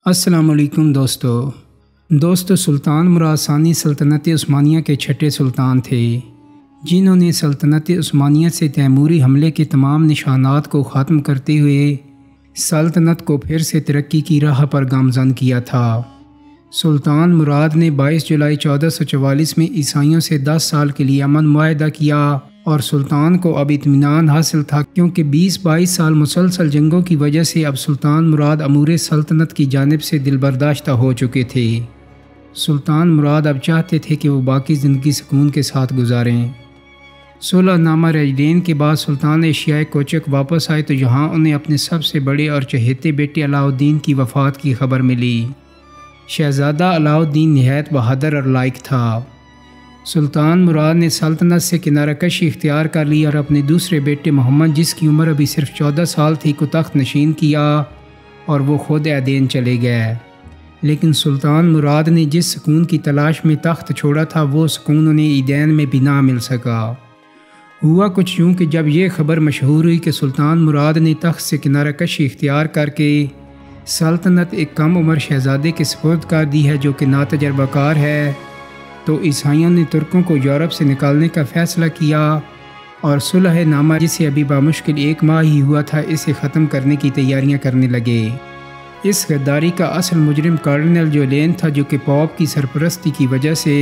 السلام علیکم دوستو سلطان مراد ثانی سلطنت عثمانیہ کے چھٹے سلطان تھے، جنہوں نے سلطنت عثمانیہ سے تیموری حملے کے تمام نشانات کو ختم کرتے ہوئے سلطنت کو پھر سے ترقی کی راہ پر گامزن کیا تھا۔ سلطان مراد نے 22 جولائی 1444 میں عیسائیوں سے 10 سال کے لیے امن معاہدہ کیا اور سلطان کو اب اطمینان حاصل تھا کیونکہ 20-22 سال مسلسل جنگوں کی وجہ سے اب سلطان مراد امور سلطنت کی جانب سے دل برداشتہ ہو چکے تھے۔ سلطان مراد اب چاہتے تھے کہ وہ باقی زندگی سکون کے ساتھ گزاریں۔ صلح نامہ رجدین کے بعد سلطان ایشیائے کوچک واپس آئے تو یہاں انہیں اپنے سب سے بڑے اور چہیتے بیٹے علاؤ الدین کی وفات کی خبر ملی۔ شہزادہ علاؤ الدین نہایت بہادر اور لائق تھا۔ سلطان مراد نے سلطنت سے کنارہ کشی اختیار کر لی اور اپنے دوسرے بیٹے محمد، جس کی عمر ابھی صرف 14 سال تھی، کو تخت نشین کیا اور وہ خود عدن چلے گئے۔ لیکن سلطان مراد نے جس سکون کی تلاش میں تخت چھوڑا تھا وہ سکون انہیں عدن میں بھی نہ مل سکا۔ ہوا کچھ یوں کہ جب یہ خبر مشہور ہوئی کہ سلطان مراد نے تخت سے کنارہ کشی اختیار کر کے سلطنت ایک کم عمر شہزادے کے سپرد کر دی ہے جو کہ ناتجربہ کار ہے، تو عیسائیوں نے ترکوں کو یورپ سے نکالنے کا فیصلہ کیا اور صلح نامہ، جسے ابھی بامشکل 1 ماہ ہی ہوا تھا، اسے ختم کرنے کی تیاریاں کرنے لگے۔ اس غداری کا اصل مجرم کارڈنل جولین تھا، جو کہ پوپ کی سرپرستی کی وجہ سے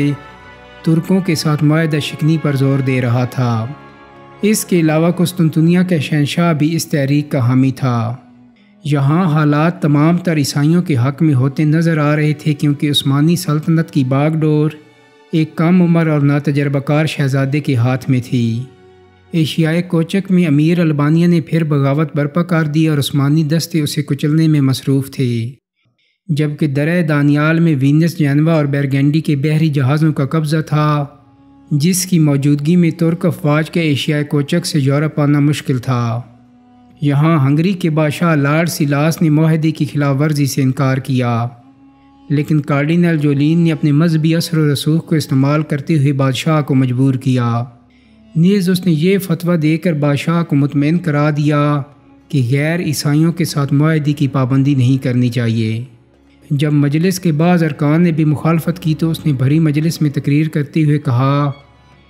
ترکوں کے ساتھ معاہدہ شکنی پر زور دے رہا تھا۔ اس کے علاوہ قسطنطنیہ کا شہنشاہ بھی اس تحریک کا حامی تھا۔ یہاں حالات تمام تر عیسائیوں کے حق میں ہوتے نظر آ رہے تھے کیونکہ عثمانی سلطنت کی باغ ڈور ایک کم عمر اور ناتجربہ کار شہزادے کے ہاتھ میں تھی۔ ایشیائے کوچک میں امیر البانیہ نے پھر بغاوت برپا کر دی اور عثمانی دستے اسے کچلنے میں مصروف تھے، جبکہ درہ دانیال میں وینس، جینوا اور برگنڈی کے بحری جہازوں کا قبضہ تھا، جس کی موجودگی میں ترک افواج کے ایشیائے کوچک سے یورپ آنا مشکل تھا۔ یہاں ہنگری کے بادشاہ لارڈ سیلاس نے معاہدے کی خلاف ورزی سے انکار کیا، لیکن کارڈنل جولین نے اپنے مذہبی اثر و رسوخ کو استعمال کرتے ہوئے بادشاہ کو مجبور کیا۔ نیز اس نے یہ فتویٰ دے کر بادشاہ کو مطمئن کرا دیا کہ غیر عیسائیوں کے ساتھ معاہدے کی پابندی نہیں کرنی چاہیے۔ جب مجلس کے بعض ارکان نے بھی مخالفت کی تو اس نے بھری مجلس میں تقریر کرتے ہوئے کہا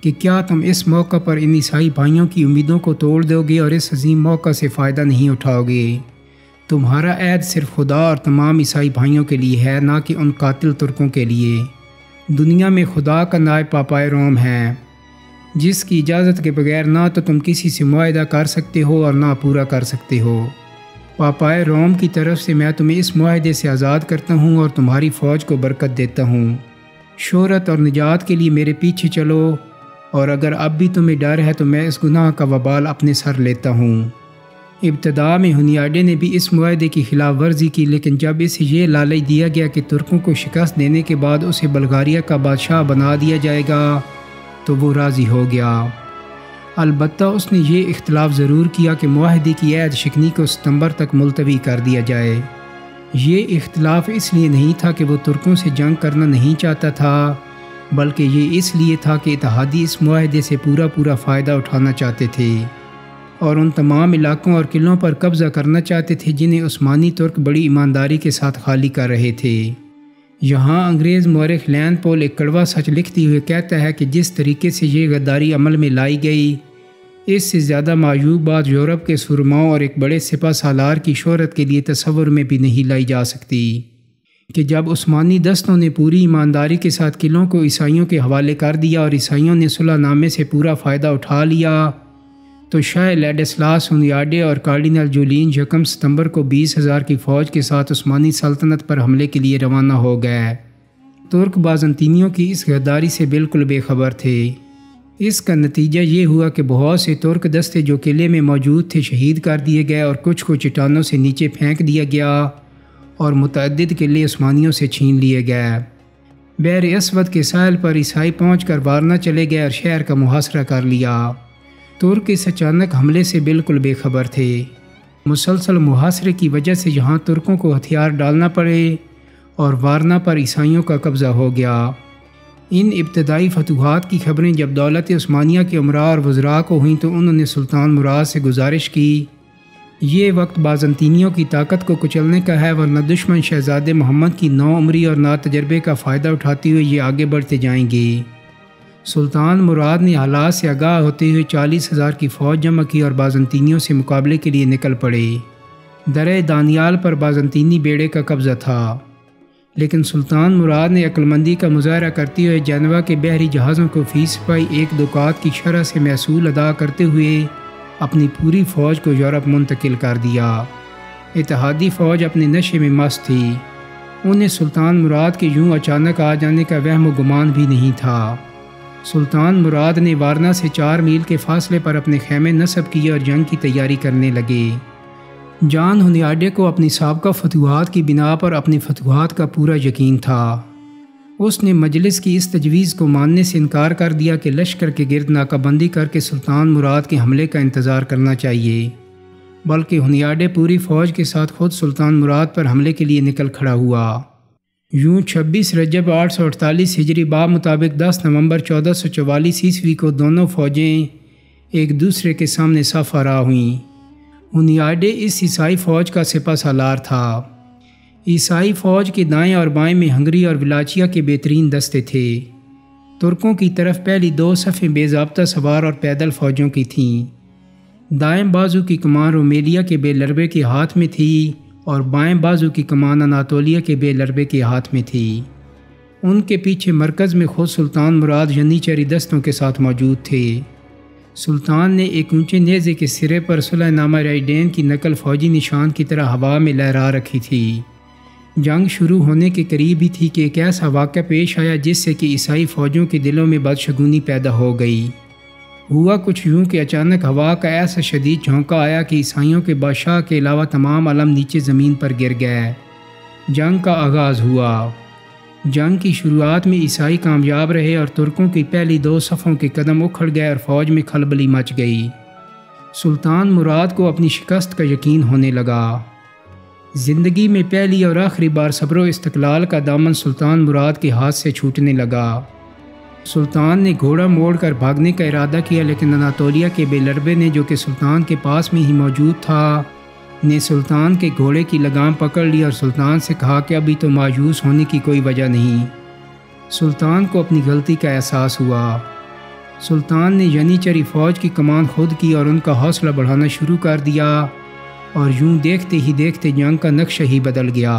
کہ کیا تم اس موقع پر ان عیسائی بھائیوں کی امیدوں کو توڑ دو گے اور اس عظیم موقع سے فائدہ نہیں اٹھاؤ گے؟ تمہارا عہد صرف خدا اور تمام عیسائی بھائیوں کے لیے ہے، نہ کہ ان قاتل ترکوں کے لیے۔ دنیا میں خدا کا نائب پاپائے روم ہے، جس کی اجازت کے بغیر نہ تو تم کسی سے معاہدہ کر سکتے ہو اور نہ پورا کر سکتے ہو۔ پاپائے روم کی طرف سے میں تمہیں اس معاہدے سے آزاد کرتا ہوں اور تمہاری فوج کو برکت دیتا ہوں۔ شہرت اور نجات کے لیے میرے پیچھے چلو، اور اگر اب بھی تمہیں ڈر ہے تو میں اس گناہ کا وبال اپنے سر لیتا ہوں۔ ابتدا میں ہنیاڈے نے بھی اس معاہدے کی خلاف ورزی کی، لیکن جب اسے یہ لالچ دیا گیا کہ ترکوں کو شکست دینے کے بعد اسے بلغاریہ کا بادشاہ بنا دیا جائے گا تو وہ راضی ہو گیا۔ البتہ اس نے یہ اختلاف ضرور کیا کہ معاہدے کی عہد شکنی کو ستمبر تک ملتوی کر دیا جائے۔ یہ اختلاف اس لیے نہیں تھا کہ وہ ترکوں سے جنگ کرنا نہیں چاہتا تھا، بلکہ یہ اس لیے تھا کہ اتحادی اس معاہدے سے پورا فائدہ اٹھانا چاہتے تھے اور ان تمام علاقوں اور قلعوں پر قبضہ کرنا چاہتے تھے جنہیں عثمانی ترک بڑی ایمانداری کے ساتھ خالی کر رہے تھے۔ یہاں انگریز مورخ لین پول ایک کڑوا سچ لکھتے ہوئے کہتا ہے کہ جس طریقے سے یہ غداری عمل میں لائی گئی، اس سے زیادہ معیوب بات یورپ کے سرماؤں اور ایک بڑے سپہ سالار کی شہرت کے لیے تصور میں بھی نہیں لائی جا سکتی کہ جب عثمانی دستوں نے پوری ایمانداری کے ساتھ قلعوں کو عیسائیوں کے حوالے کر دیا اور عیسائیوں نے صلح نامے سے پورا فائدہ اٹھا لیا، تو شاہ لیڈسلاس ہنیاڈے اور کارڈنل جولین 1 ستمبر کو 20,000 کی فوج کے ساتھ عثمانی سلطنت پر حملے کے لیے روانہ ہو گئے۔ ترک بازنطینیوں کی اس غداری سے بالکل بے خبر تھے۔ اس کا نتیجہ یہ ہوا کہ بہت سے ترک دستے جو قلعے میں موجود تھے شہید کر دیے گئے اور کچھ کو چٹانوں سے نیچے پھینک دیا گیا اور متعدد قلعے عثمانیوں سے چھین لیے گئے۔ بحر اسود کے ساحل پر عیسائی پہنچ کر وارنا چلے گئے اور شہر کا محاصرہ کر لیا۔ ترک اس اچانک حملے سے بالکل بے خبر تھے۔ مسلسل محاصرے کی وجہ سے یہاں ترکوں کو ہتھیار ڈالنا پڑے اور وارنا پر عیسائیوں کا قبضہ ہو گیا۔ ان ابتدائی فتوحات کی خبریں جب دولت عثمانیہ کے امراء اور وزراء کو ہوئیں تو انہوں نے سلطان مراد سے گزارش کی یہ وقت بازنطینیوں کی طاقت کو کچلنے کا ہے، ورنہ دشمن شہزادے محمد کی نو عمری اور نا تجربے کا فائدہ اٹھاتے ہوئے یہ آگے بڑھتے جائیں گے۔ سلطان مراد نے حالات سے آگاہ ہوتے ہوئے 40,000 کی فوج جمع کی اور بازنطینیوں سے مقابلے کے لیے نکل پڑے۔ درہ دانیال پر بازنطینی بیڑے کا قبضہ تھا، لیکن سلطان مراد نے عقل مندی کا مظاہرہ کرتے ہوئے جنوا کے بحری جہازوں کو فی سپاہی 1 دکات کی شرح سے محصول ادا کرتے ہوئے اپنی پوری فوج کو یورپ منتقل کر دیا۔ اتحادی فوج اپنے نشے میں مست تھی، انہیں سلطان مراد کے یوں اچانک آ جانے کا وہم و گمان بھی نہیں تھا۔ سلطان مراد نے وارنا سے 4 میل کے فاصلے پر اپنے خیمے نصب کیے اور جنگ کی تیاری کرنے لگے۔ جان ہنیاڈے کو اپنی سابقہ فتوحات کی بنا پر اپنی فتوحات کا پورا یقین تھا۔ اس نے مجلس کی اس تجویز کو ماننے سے انکار کر دیا کہ لشکر کے گرد ناکہ بندی کر کے سلطان مراد کے حملے کا انتظار کرنا چاہیے، بلکہ ہنیاڈے پوری فوج کے ساتھ خود سلطان مراد پر حملے کے لیے نکل کھڑا ہوا۔ یوں 26 رجب 848 ہجری باب مطابق 10 نومبر 1444 عیسوی کو دونوں فوجیں ایک دوسرے کے سامنے صف آرا ہوئیں۔ ہنیاڈے اس عیسائی فوج کا سپہ سالار تھا۔ عیسائی فوج کے دائیں اور بائیں میں ہنگری اور ولاچیا کے بہترین دستے تھے۔ ترکوں کی طرف پہلی 2 صفیں بے ضابطہ سوار اور پیدل فوجوں کی تھیں۔ دائیں بازو کی کمان رومیلیا کے بے لربے کے ہاتھ میں تھی اور بائیں بازو کی کمان اناطولیہ کے بے لربے کے ہاتھ میں تھی۔ ان کے پیچھے مرکز میں خود سلطان مراد ینیچری دستوں کے ساتھ موجود تھے۔ سلطان نے ایک اونچے نیزے کے سرے پر صلح نامہ رائیڈین کی نقل فوجی نشان کی طرح ہوا میں لہرا رکھی تھی۔ جنگ شروع ہونے کے قریب ہی تھی کہ ایک ایسا واقعہ پیش آیا جس سے کہ عیسائی فوجوں کے دلوں میں بدشگونی پیدا ہو گئی۔ ہوا کچھ یوں کہ اچانک ہوا کا ایسا شدید جھونکا آیا کہ عیسائیوں کے بادشاہ کے علاوہ تمام علم نیچے زمین پر گر گئے۔ جنگ کا آغاز ہوا۔ جنگ کی شروعات میں عیسائی کامیاب رہے اور ترکوں کی پہلی 2 صفوں کے قدم اکھڑ گئے اور فوج میں کھلبلی مچ گئی۔ سلطان مراد کو اپنی شکست کا یقین ہونے لگا۔ زندگی میں پہلی اور آخری بار صبر و استقلال کا دامن سلطان مراد کے ہاتھ سے چھوٹنے لگا۔ سلطان نے گھوڑا موڑ کر بھاگنے کا ارادہ کیا، لیکن اناطولیہ کے بے لربے نے، جو کہ سلطان کے پاس میں ہی موجود تھا، نے سلطان کے گھوڑے کی لگام پکڑ لی اور سلطان سے کہا کہ ابھی تو مایوس ہونے کی کوئی وجہ نہیں۔ سلطان کو اپنی غلطی کا احساس ہوا۔ سلطان نے ینیچری فوج کی کمان خود کی اور ان کا حوصلہ بڑھانا شروع کر دیا، اور یوں دیکھتے ہی دیکھتے جنگ کا نقشہ ہی بدل گیا۔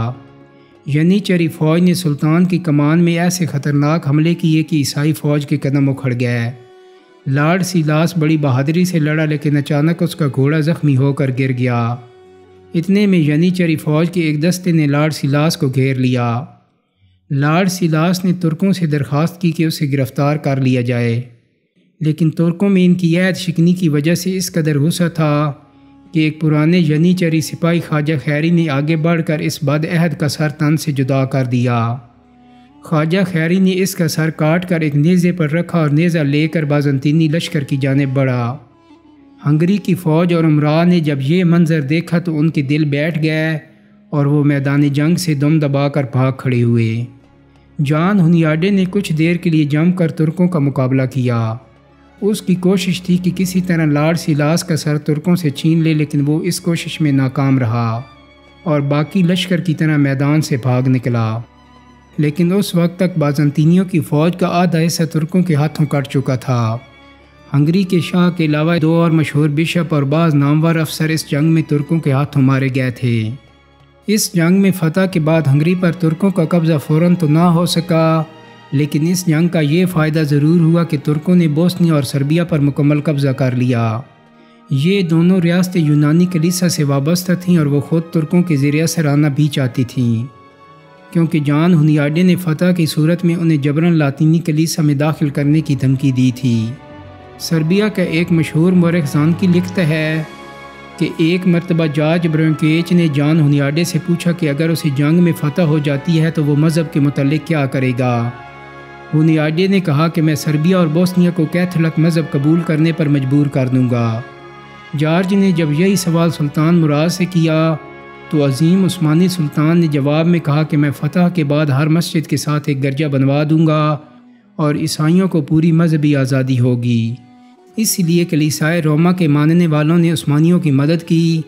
ینیچری فوج نے سلطان کی کمان میں ایسے خطرناک حملے کیے کہ عیسائی فوج کے قدم اکھڑ گئے۔ لارڈ سیلاس بڑی بہادری سے لڑا، لیکن اچانک اس کا گھوڑا زخمی ہو کر گر گیا۔ اتنے میں ینیچری فوج کے ایک دستے نے لارڈ سیلاس کو گھیر لیا۔ لارڈ سیلاس نے ترکوں سے درخواست کی کہ اسے گرفتار کر لیا جائے، لیکن ترکوں میں ان کی عہد شکنی کی وجہ سے اس قدر غصہ تھا کہ ایک پرانے ینیچری سپاہی خواجہ خیری نے آگے بڑھ کر اس بد عہد کا سر تن سے جدا کر دیا۔ خواجہ خیری نے اس کا سر کاٹ کر ایک نیزے پر رکھا اور نیزہ لے کر بازنطینی لشکر کی جانب بڑھا۔ ہنگری کی فوج اور امراء نے جب یہ منظر دیکھا تو ان کے دل بیٹھ گئے اور وہ میدان جنگ سے دم دبا کر بھاگ کھڑے ہوئے۔ جان ہنیاڈے نے کچھ دیر کے لیے جم کر ترکوں کا مقابلہ کیا۔ اس کی کوشش تھی کہ کسی طرح لارڈ سیلاس کا سر ترکوں سے چھین لے، لیکن وہ اس کوشش میں ناکام رہا اور باقی لشکر کی طرح میدان سے بھاگ نکلا۔ لیکن اس وقت تک بازنطینیوں کی فوج کا آدھا حصہ ترکوں کے ہاتھوں کٹ چکا تھا۔ ہنگری کے شاہ کے علاوہ 2 اور مشہور بشپ اور بعض نامور افسر اس جنگ میں ترکوں کے ہاتھوں مارے گئے تھے۔ اس جنگ میں فتح کے بعد ہنگری پر ترکوں کا قبضہ فوراً تو نہ ہو سکا، لیکن اس جنگ کا یہ فائدہ ضرور ہوا کہ ترکوں نے بوسنیا اور سربیا پر مکمل قبضہ کر لیا۔ یہ دونوں ریاستیں یونانی کلیسا سے وابستہ تھیں اور وہ خود ترکوں کے زیر اثر آنا بھی چاہتی تھیں، کیونکہ جان ہنیاڈے نے فتح کی صورت میں انہیں جبراً لاطینی کلیسا میں داخل کرنے کی دھمکی دی تھی۔ سربیا کا ایک مشہور مورخ زانکی لکھتا ہے کہ ایک مرتبہ جارج برونکیچ نے جان ہنیاڈے سے پوچھا کہ اگر اسے جنگ میں فتح ہو جاتی ہے تو وہ مذہب کے متعلق کیا کرے گا۔ ہنیاڈے نے کہا کہ میں سربیا اور بوسنیا کو کیتھولک مذہب قبول کرنے پر مجبور کر دوں گا۔ جارج نے جب یہی سوال سلطان مراد سے کیا تو عظیم عثمانی سلطان نے جواب میں کہا کہ میں فتح کے بعد ہر مسجد کے ساتھ ایک گرجا بنوا دوں گا اور عیسائیوں کو پوری مذہبی آزادی ہوگی۔ اس لیے کلیسائے روما کے ماننے والوں نے عثمانیوں کی مدد کی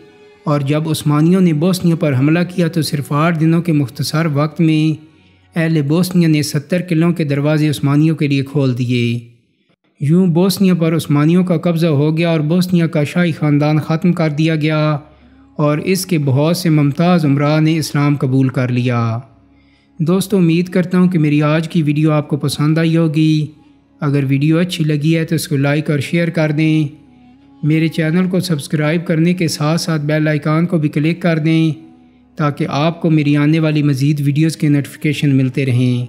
اور جب عثمانیوں نے بوسنیوں پر حملہ کیا تو صرف 8 دنوں کے مختصر وقت میں اہل بوسنیا نے 70 قلعوں کے دروازے عثمانیوں کے لیے کھول دیے۔ یوں بوسنیا پر عثمانیوں کا قبضہ ہو گیا اور بوسنیا کا شاہی خاندان ختم کر دیا گیا اور اس کے بہت سے ممتاز امراء نے اسلام قبول کر لیا۔ دوستو، امید کرتا ہوں کہ میری آج کی ویڈیو آپ کو پسند آئی ہوگی۔ اگر ویڈیو اچھی لگی ہے تو اس کو لائک اور شیئر کر دیں۔ میرے چینل کو سبسکرائب کرنے کے ساتھ ساتھ بیل آئیکن کو بھی کلک کر دیں تاکہ آپ کو میری آنے والی مزید ویڈیوز کے نوٹیفیکیشن ملتے رہیں۔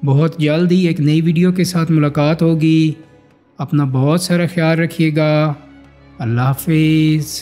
بہت جلد ہی ایک نئی ویڈیو کے ساتھ ملاقات ہوگی۔ اپنا بہت سارا خیال رکھیے گا۔ اللہ حافظ۔